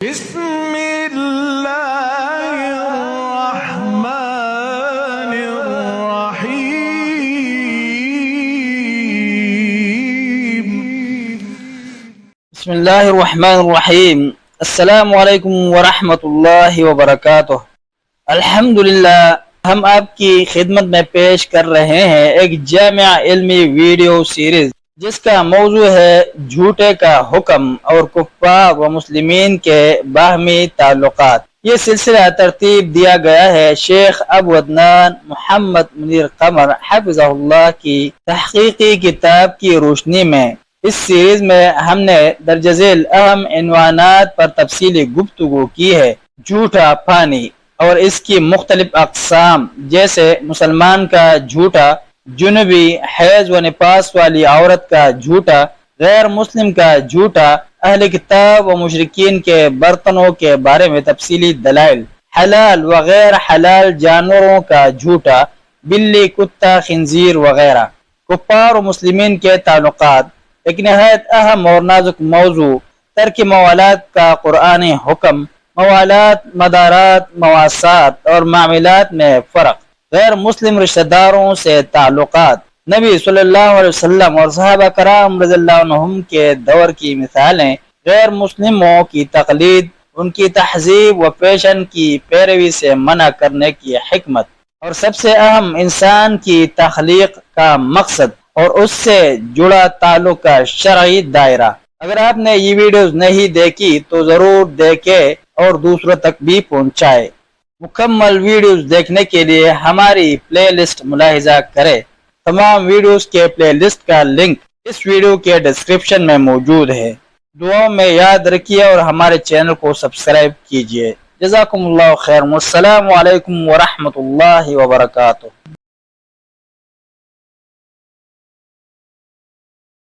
بسم اللہ الرحمن الرحیم بسم اللہ الرحمن الرحیم۔ السلام علیکم ورحمۃ اللہ وبرکاتہ۔ الحمدللہ ہم آپ کی خدمت میں پیش کر رہے ہیں ایک جامع علمی ویڈیو سیریز جس کا موضوع ہے جھوٹے کا حکم اور کفار و مسلمین کے باہمی تعلقات۔ یہ سلسلہ ترتیب دیا گیا ہے شیخ ابو عدنان محمد منیر قمر حفظہ اللہ کی تحقیقی کتاب کی روشنی میں۔ اس سیریز میں ہم نے درج ذیل اہم عنوانات پر تفصیلی گفتگو کی ہے۔ جھوٹا پانی اور اس کی مختلف اقسام، جیسے مسلمان کا جھوٹا، جنبی حیض و نفاس والی عورت کا جھوٹا، غیر مسلم کا جھوٹا، اہل کتاب و مشرکین کے برتنوں کے بارے میں تفصیلی دلائل، حلال و غیر حلال جانوروں کا جھوٹا، بلی، کتا، خنزیر وغیرہ، کفار و مسلمین کے تعلقات، ایک نہایت اہم اور نازک موضوع، ترک موالات کا قرآنی حکم، موالات، مدارات، مواسات اور معاملات میں فرق، غیر مسلم رشتہ داروں سے تعلقات، نبی صلی اللہ علیہ وسلم اور صحابہ کرام رضی اللہ عنہم کے دور کی مثالیں، غیر مسلموں کی تقلید، ان کی تہذیب و فیشن کی پیروی سے منع کرنے کی حکمت، اور سب سے اہم انسان کی تخلیق کا مقصد اور اس سے جڑا تعلق کا شرعی دائرہ۔ اگر آپ نے یہ ویڈیوز نہیں دیکھی تو ضرور دیکھیں اور دوسروں تک بھی پہنچائے۔ مکمل ویڈیوز دیکھنے کے لیے ہماری پلے لسٹ ملاحظہ کریں۔ تمام ویڈیوز کے پلے لسٹ کا لنک اس ویڈیو کے ڈسکرپشن میں موجود ہے۔ دعاؤں میں یاد رکھیے اور ہمارے چینل کو سبسکرائب کیجیے۔ جزاکم اللہ خیر۔ والسلام علیکم ورحمۃ اللہ وبرکاتہ۔